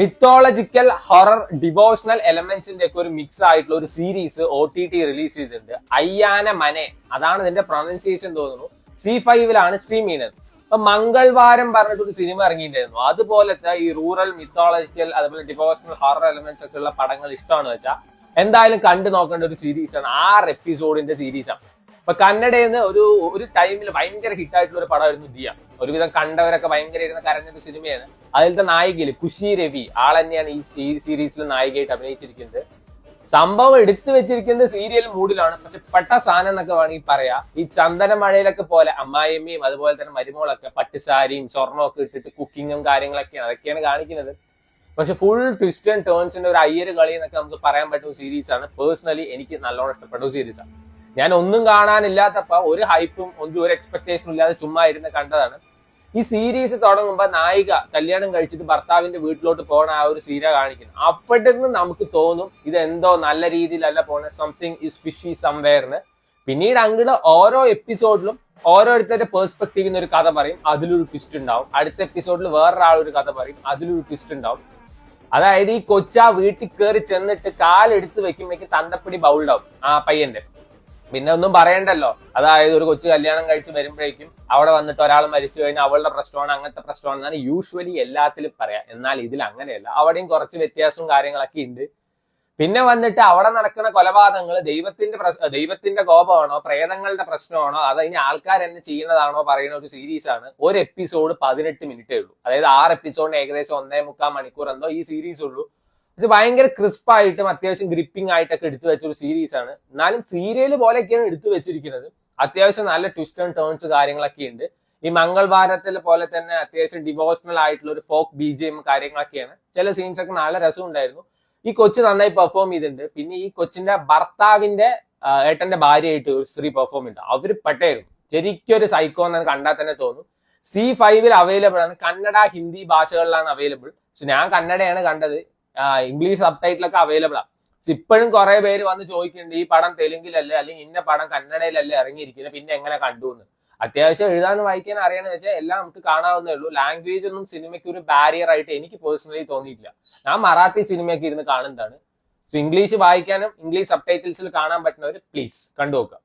Mythological horror devotional എലമെന്റ്സിന്റെ ഒക്കെ ഒരു mix ആയിട്ടുള്ള ഒരു സീരീസ് OTT റിലീസ് ചെയ്തിട്ടുണ്ട്. അയ്യാന മനെ, അതാണ് ഇതിന്റെ പ്രൊനൗൺസിയേഷൻ തോന്നുന്നു. C5-ലാണ് സ്ട്രീം ചെയ്യുന്നത്. അപ്പൊ മംഗൾവാരം പറഞ്ഞിട്ട് ഒരു സിനിമ ഇറങ്ങിയിട്ടുണ്ടായിരുന്നു. അതുപോലത്തെ ഈ റൂറൽ മിത്തോളജിക്കൽ അതുപോലെ ഡിവോഷണൽ ഹൊറർ എലമെന്റ്സ് ഒക്കെ ഉള്ള പടങ്ങൾ ഇഷ്ടമാണെന്ന് വെച്ചാൽ എന്തായാലും കണ്ടു നോക്കേണ്ട ഒരു സീരീസാണ്. 6 എപ്പിസോഡിന്റെ സീരീസാണ്. അപ്പൊ കന്നഡയിൽ നിന്ന് ഒരു ടൈമിൽ ഭയങ്കര ഹിറ്റായിട്ടുള്ള ഒരു പടമായിരുന്നു ദിയ. ഒരുവിധം കണ്ടവരൊക്കെ ഭയങ്കര ഇരുന്ന് കരഞ്ഞൊരു സിനിമയാണ്. അതിലത്തെ നായികയില് ഖുഷി രവി ആൾ തന്നെയാണ് ഈ സീരീസിൽ നായികയായിട്ട് അഭിനയിച്ചിരിക്കുന്നത്. സംഭവം എടുത്തു വെച്ചിരിക്കുന്നത് സീരിയൽ മൂഡിലാണ്. പക്ഷെ പെട്ട സാധനം എന്നൊക്കെ വേണമെങ്കിൽ പറയാം. ഈ ചന്ദന മഴയിലൊക്കെ പോലെ അമ്മായിയമ്മയും അതുപോലെ തന്നെ മരുമോളൊക്കെ പട്ടുസാരിയും സ്വർണ്ണമൊക്കെ ഇട്ടിട്ട് കുക്കിങ്ങും കാര്യങ്ങളൊക്കെയാണ് അതൊക്കെയാണ് കാണിക്കുന്നത്. പക്ഷെ ഫുൾ ട്വിസ്റ്റ് ആൻഡ് ടേൺസിന്റെ ഒരു അയ്യര് കളി എന്നൊക്കെ നമുക്ക് പറയാൻ പറ്റുന്ന സീരീസാണ്. പേഴ്സണലി എനിക്ക് നല്ലോണം ഇഷ്ടപ്പെട്ട ഒരു സീരീസാണ്. ഞാൻ ഒന്നും കാണാനില്ലാത്തപ്പോ ഒരു ഹൈപ്പും ഒരു എക്സ്പെക്ടേഷനും ഇല്ലാതെ ചുമ്മാ ഇരുന്ന് കണ്ടതാണ്. ഈ സീരീസ് തുടങ്ങുമ്പോ നായിക കല്യാണം കഴിച്ചിട്ട് ഭർത്താവിന്റെ വീട്ടിലോട്ട് പോണ ആ ഒരു സീര കാണിക്കുന്നു. അപ്പോഴത്തേക്ക് നമുക്ക് തോന്നും ഇത് എന്തോ നല്ല രീതിയിലല്ല പോണ, സംതിങ് ഇസ് ഫിഷി സംവെയർന്ന്. പിന്നീട് അങ്ങോട്ട് ഓരോ എപ്പിസോഡിലും ഓരോരുത്തരുടെ പേഴ്സ്പെക്ടീവിൽ നിന്ന് ഒരു കഥ പറയും, അതിലൊരു ട്വിസ്റ്റ് ഉണ്ടാവും. അടുത്ത എപ്പിസോഡിൽ വേറൊരാളൊരു കഥ പറയും, അതിലൊരു ട്വിസ്റ്റ് ഉണ്ടാവും. അതായത് ഈ കൊച്ചാ വീട്ടിൽ കയറി ചെന്നിട്ട് കാലെടുത്ത് വെക്കുമ്പോഴേക്ക് തന്തപ്പടി ബൗൾഡാവും ആ പയ്യന്റെ. പിന്നെ ഒന്നും പറയണ്ടല്ലോ. അതായത് ഒരു കൊച്ചു കല്യാണം കഴിച്ച് വരുമ്പോഴേക്കും അവിടെ വന്നിട്ട് ഒരാൾ മരിച്ചു കഴിഞ്ഞാൽ അവളുടെ പ്രശ്നമാണ്, അങ്ങനത്തെ പ്രശ്നമാണെന്നാണ് യൂഷ്വലി എല്ലാത്തിലും പറയാം. എന്നാൽ ഇതിൽ അങ്ങനെയല്ല. അവിടെയും കുറച്ച് വ്യത്യാസവും കാര്യങ്ങളൊക്കെ ഉണ്ട്. പിന്നെ വന്നിട്ട് അവിടെ നടക്കുന്ന കൊലപാതകങ്ങൾ ദൈവത്തിന്റെ കോപമാണോ പ്രേതങ്ങളുടെ പ്രശ്നമാണോ അത് ഇനി ആൾക്കാർ തന്നെ ചെയ്യുന്നതാണോ പറയുന്ന ഒരു സീരീസാണ്. ഒരു എപ്പിസോഡ് 18 മിനിറ്റേ ഉള്ളൂ. അതായത് 6 എപ്പിസോഡിന് ഏകദേശം 1.25 മണിക്കൂർ എന്തോ ഈ സീരീസ് ഉള്ളൂ. പക്ഷെ ഭയങ്കര ക്രിസ്പായിട്ടും അത്യാവശ്യം ഗ്രിപ്പിംഗ് ആയിട്ടൊക്കെ എടുത്തു വെച്ചൊരു സീരീസാണ്. എന്നാലും സീരിയൽ പോലെയൊക്കെയാണ് എടുത്തു വെച്ചിരിക്കുന്നത്. അത്യാവശ്യം നല്ല ട്വിസ്റ്റ് ആൻഡ് ടേൺസ് കാര്യങ്ങളൊക്കെ ഉണ്ട്. ഈ മംഗൾവാരത്തിലെ പോലെ തന്നെ അത്യാവശ്യം ഡിവോഷണൽ ആയിട്ടുള്ള ഒരു ഫോക്ക് BGM കാര്യങ്ങളൊക്കെയാണ്. ചില സീൻസ് ഒക്കെ നല്ല രസമുണ്ടായിരുന്നു. ഈ കൊച്ചു നന്നായി പെർഫോം ചെയ്തിട്ടുണ്ട്. പിന്നെ ഈ കൊച്ചിന്റെ ഭർത്താവിന്റെ ഏട്ടന്റെ ഭാര്യയായിട്ട് ഒരു സ്ത്രീ പെർഫോം ചെയ്തു. അവര് പെട്ടായിരുന്നു. ശരിക്കും ഒരു സൈക്കോ എന്ന് കണ്ടാൽ തന്നെ തോന്നും. C5-ൽ അവൈലബിൾ ആണ്. കന്നഡ ഹിന്ദി ഭാഷകളിലാണ് അവൈലബിൾ. പക്ഷെ ഞാൻ കന്നഡയാണ് കണ്ടത്. ഇംഗ്ലീഷ് സബ്ടൈറ്റിലൊക്കെ അവൈലബിൾ ആണ്. പക്ഷെ ഇപ്പോഴും കുറെ പേര് വന്ന് ചോദിക്കുന്നുണ്ട് ഈ പടം തെലുങ്കിലല്ലേ അല്ലെങ്കിൽ ഇന്ന പടം കന്നഡയിലല്ലേ ഇറങ്ങിയിരിക്കുന്നത്, പിന്നെ എങ്ങനെ കണ്ടു എന്ന്. അത്യാവശ്യം എഴുതാനും വായിക്കാനും അറിയാന്ന് വെച്ചാൽ എല്ലാം നമുക്ക് കാണാവുന്നേ ഉള്ളൂ. ലാംഗ്വേജ് ഒന്നും സിനിമയ്ക്ക് ഒരു ബാരിയർ ആയിട്ട് എനിക്ക് പേഴ്സണലി തോന്നിയിട്ടില്ല. ഞാൻ മറാത്തി സിനിമയൊക്കെ ഇരുന്ന് കാണുന്നതാണ്. സോ ഇംഗ്ലീഷ് വായിക്കാനും ഇംഗ്ലീഷ് സബ്ടൈറ്റിൽസിൽ കാണാൻ പറ്റുന്നവർ പ്ലീസ് കണ്ടു നോക്കുക.